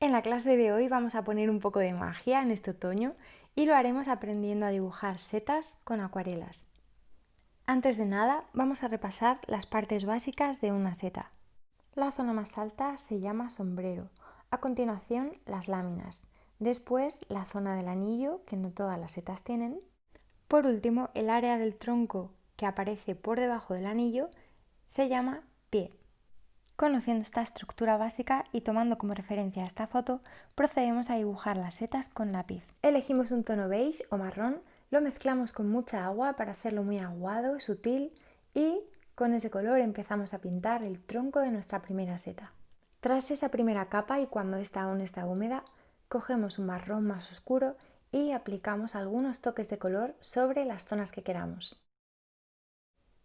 En la clase de hoy vamos a poner un poco de magia en este otoño y lo haremos aprendiendo a dibujar setas con acuarelas. Antes de nada, vamos a repasar las partes básicas de una seta. La zona más alta se llama sombrero, a continuación las láminas, después la zona del anillo, que no todas las setas tienen, por último el área del tronco que aparece por debajo del anillo se llama pie. Conociendo esta estructura básica y tomando como referencia esta foto, procedemos a dibujar las setas con lápiz. Elegimos un tono beige o marrón, lo mezclamos con mucha agua para hacerlo muy aguado, sutil, y con ese color empezamos a pintar el tronco de nuestra primera seta. Tras esa primera capa y cuando esta aún está húmeda, cogemos un marrón más oscuro y aplicamos algunos toques de color sobre las zonas que queramos.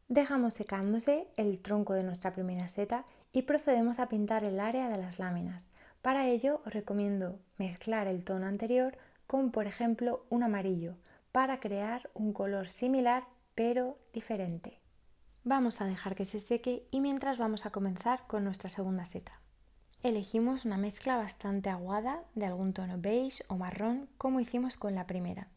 Dejamos secándose el tronco de nuestra primera seta y procedemos a pintar el área de las láminas. Para ello os recomiendo mezclar el tono anterior con, por ejemplo, un amarillo para crear un color similar pero diferente. Vamos a dejar que se seque y mientras vamos a comenzar con nuestra segunda seta. Elegimos una mezcla bastante aguada de algún tono beige o marrón como hicimos con la primera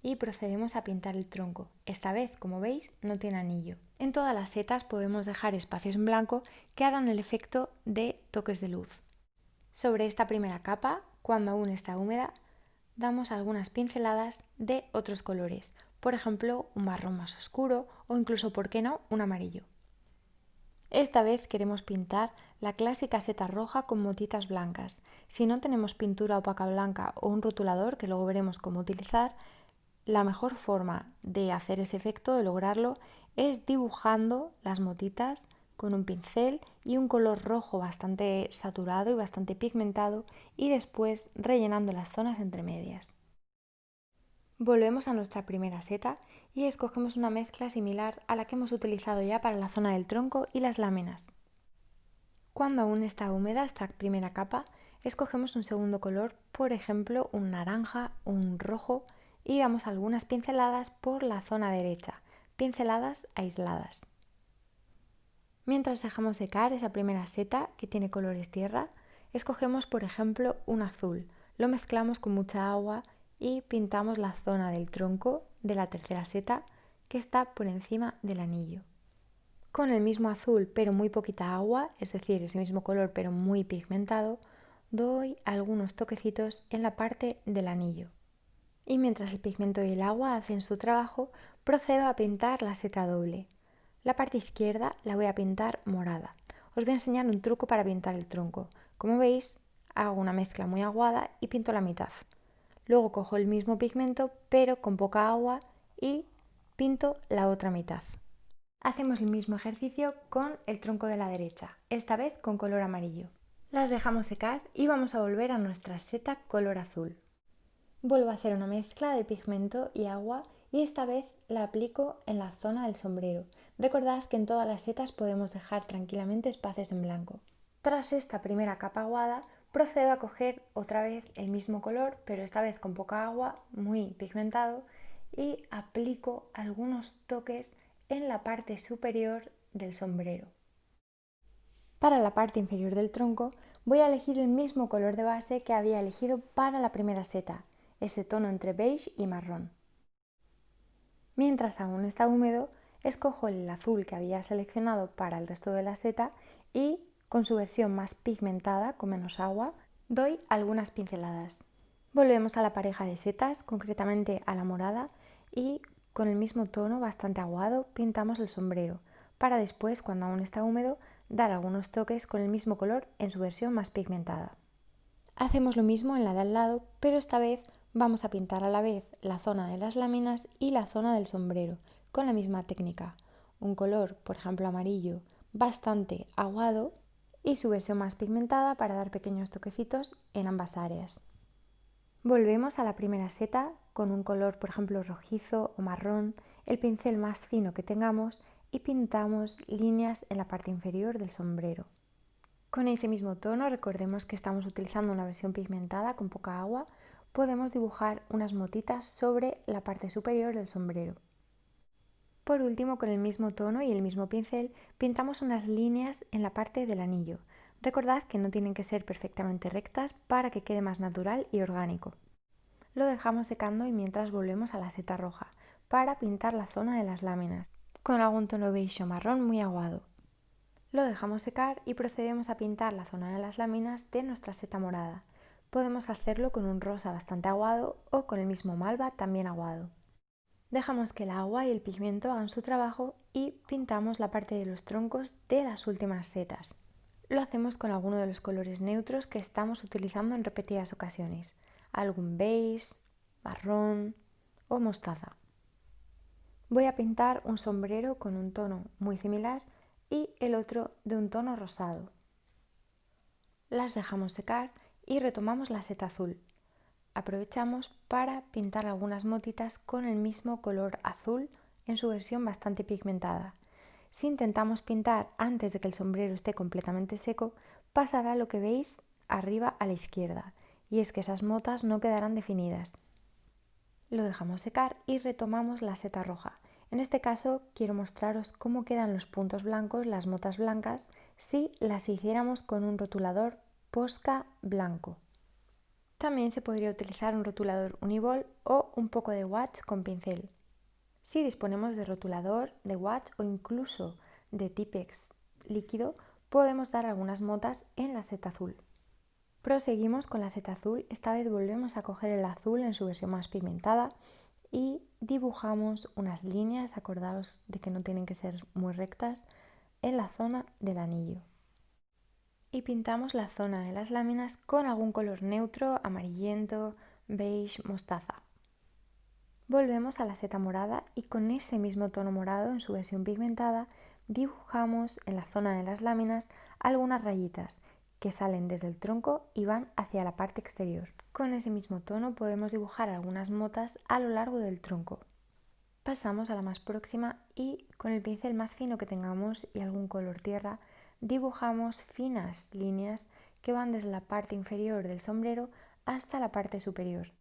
y procedemos a pintar el tronco. Esta vez, como veis, no tiene anillo. En todas las setas podemos dejar espacios en blanco que hagan el efecto de toques de luz. Sobre esta primera capa, cuando aún está húmeda, damos algunas pinceladas de otros colores, por ejemplo, un marrón más oscuro o incluso, ¿por qué no?, un amarillo. Esta vez queremos pintar la clásica seta roja con motitas blancas. Si no tenemos pintura opaca blanca o un rotulador, que luego veremos cómo utilizar, la mejor forma de hacer ese efecto, de lograrlo, es dibujando las motitas con un pincel y un color rojo bastante saturado y bastante pigmentado y después rellenando las zonas entre medias. Volvemos a nuestra primera seta y escogemos una mezcla similar a la que hemos utilizado ya para la zona del tronco y las láminas. Cuando aún está húmeda esta primera capa, escogemos un segundo color, por ejemplo un naranja o un rojo, y damos algunas pinceladas por la zona derecha, pinceladas aisladas. Mientras dejamos secar esa primera seta que tiene colores tierra, escogemos por ejemplo un azul, lo mezclamos con mucha agua y pintamos la zona del tronco de la tercera seta que está por encima del anillo. Con el mismo azul pero muy poquita agua, es decir, ese mismo color pero muy pigmentado, doy algunos toquecitos en la parte del anillo. Y mientras el pigmento y el agua hacen su trabajo, procedo a pintar la seta doble. La parte izquierda la voy a pintar morada. Os voy a enseñar un truco para pintar el tronco. Como veis, hago una mezcla muy aguada y pinto la mitad. Luego cojo el mismo pigmento pero con poca agua y pinto la otra mitad. Hacemos el mismo ejercicio con el tronco de la derecha, esta vez con color amarillo. Las dejamos secar y vamos a volver a nuestra seta color azul. Vuelvo a hacer una mezcla de pigmento y agua y esta vez la aplico en la zona del sombrero. Recordad que en todas las setas podemos dejar tranquilamente espacios en blanco. Tras esta primera capa aguada, procedo a coger otra vez el mismo color, pero esta vez con poca agua, muy pigmentado, y aplico algunos toques en la parte superior del sombrero. Para la parte inferior del tronco voy a elegir el mismo color de base que había elegido para la primera seta, ese tono entre beige y marrón. Mientras aún está húmedo, escojo el azul que había seleccionado para el resto de la seta y, con su versión más pigmentada, con menos agua, doy algunas pinceladas. Volvemos a la pareja de setas, concretamente a la morada, y con el mismo tono bastante aguado pintamos el sombrero, para después, cuando aún está húmedo, dar algunos toques con el mismo color en su versión más pigmentada. Hacemos lo mismo en la de al lado, pero esta vez vamos a pintar a la vez la zona de las láminas y la zona del sombrero, con la misma técnica. Un color, por ejemplo amarillo, bastante aguado y su versión más pigmentada para dar pequeños toquecitos en ambas áreas. Volvemos a la primera seta con un color, por ejemplo, rojizo o marrón, el pincel más fino que tengamos y pintamos líneas en la parte inferior del sombrero. Con ese mismo tono, recordemos que estamos utilizando una versión pigmentada con poca agua, podemos dibujar unas motitas sobre la parte superior del sombrero. Por último, con el mismo tono y el mismo pincel, pintamos unas líneas en la parte del anillo. Recordad que no tienen que ser perfectamente rectas para que quede más natural y orgánico. Lo dejamos secando y mientras volvemos a la seta roja para pintar la zona de las láminas con algún tono beige o marrón muy aguado. Lo dejamos secar y procedemos a pintar la zona de las láminas de nuestra seta morada. Podemos hacerlo con un rosa bastante aguado o con el mismo malva también aguado. Dejamos que el agua y el pigmento hagan su trabajo y pintamos la parte de los troncos de las últimas setas. Lo hacemos con alguno de los colores neutros que estamos utilizando en repetidas ocasiones, algún beige, marrón o mostaza. Voy a pintar un sombrero con un tono muy similar y el otro de un tono rosado. Las dejamos secar y retomamos la seta azul. Aprovechamos para pintar algunas motitas con el mismo color azul en su versión bastante pigmentada. Si intentamos pintar antes de que el sombrero esté completamente seco, pasará lo que veis arriba a la izquierda, y es que esas motas no quedarán definidas. Lo dejamos secar y retomamos la seta roja. En este caso quiero mostraros cómo quedan los puntos blancos, las motas blancas, si las hiciéramos con un rotulador Posca blanco. También se podría utilizar un rotulador Uniball o un poco de wax con pincel. Si disponemos de rotulador, de wax o incluso de Tipex líquido, podemos dar algunas motas en la seta azul. Proseguimos con la seta azul, esta vez volvemos a coger el azul en su versión más pigmentada y dibujamos unas líneas, acordaos de que no tienen que ser muy rectas, en la zona del anillo. Y pintamos la zona de las láminas con algún color neutro, amarillento, beige, mostaza. Volvemos a la seta morada y con ese mismo tono morado en su versión pigmentada dibujamos en la zona de las láminas algunas rayitas que salen desde el tronco y van hacia la parte exterior. Con ese mismo tono podemos dibujar algunas motas a lo largo del tronco. Pasamos a la más próxima y con el pincel más fino que tengamos y algún color tierra dibujamos finas líneas que van desde la parte inferior del sombrero hasta la parte superior.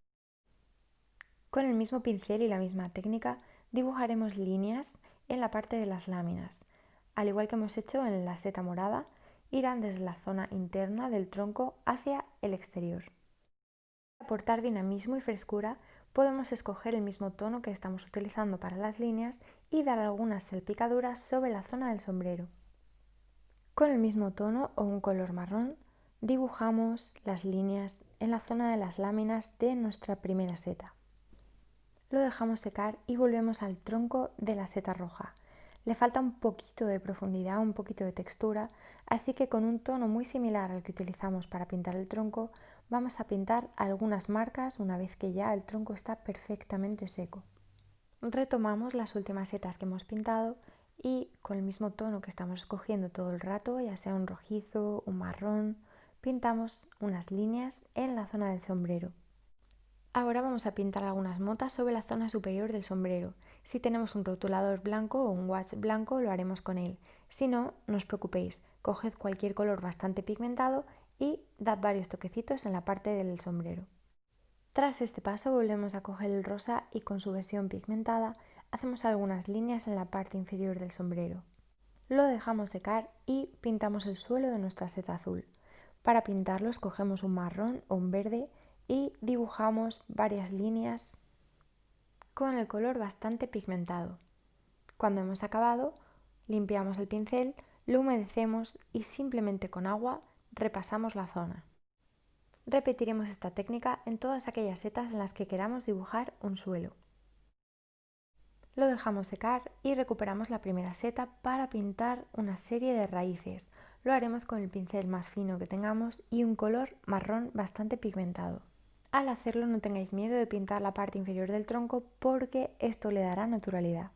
Con el mismo pincel y la misma técnica dibujaremos líneas en la parte de las láminas. Al igual que hemos hecho en la seta morada, irán desde la zona interna del tronco hacia el exterior. Para aportar dinamismo y frescura, podemos escoger el mismo tono que estamos utilizando para las líneas y dar algunas salpicaduras sobre la zona del sombrero. Con el mismo tono o un color marrón, dibujamos las líneas en la zona de las láminas de nuestra primera seta. Lo dejamos secar y volvemos al tronco de la seta roja. Le falta un poquito de profundidad, un poquito de textura, así que con un tono muy similar al que utilizamos para pintar el tronco, vamos a pintar algunas marcas una vez que ya el tronco está perfectamente seco. Retomamos las últimas setas que hemos pintado y con el mismo tono que estamos escogiendo todo el rato, ya sea un rojizo, un marrón, pintamos unas líneas en la zona del sombrero. Ahora vamos a pintar algunas motas sobre la zona superior del sombrero. Si tenemos un rotulador blanco o un wax blanco lo haremos con él. Si no, no os preocupéis, coged cualquier color bastante pigmentado y dad varios toquecitos en la parte del sombrero. Tras este paso volvemos a coger el rosa y con su versión pigmentada hacemos algunas líneas en la parte inferior del sombrero. Lo dejamos secar y pintamos el suelo de nuestra seta azul. Para pintarlo escogemos un marrón o un verde y dibujamos varias líneas con el color bastante pigmentado. Cuando hemos acabado, limpiamos el pincel, lo humedecemos y simplemente con agua repasamos la zona. Repetiremos esta técnica en todas aquellas setas en las que queramos dibujar un suelo. Lo dejamos secar y recuperamos la primera seta para pintar una serie de raíces. Lo haremos con el pincel más fino que tengamos y un color marrón bastante pigmentado. Al hacerlo no tengáis miedo de pintar la parte inferior del tronco porque esto le dará naturalidad.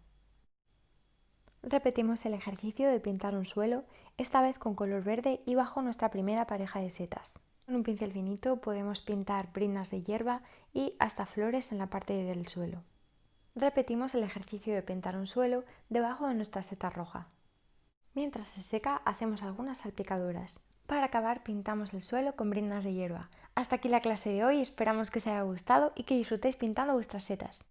Repetimos el ejercicio de pintar un suelo, esta vez con color verde y bajo nuestra primera pareja de setas. Con un pincel finito podemos pintar briznas de hierba y hasta flores en la parte del suelo. Repetimos el ejercicio de pintar un suelo debajo de nuestra seta roja. Mientras se seca hacemos algunas salpicaduras. Para acabar pintamos el suelo con briznas de hierba. Hasta aquí la clase de hoy, esperamos que os haya gustado y que disfrutéis pintando vuestras setas.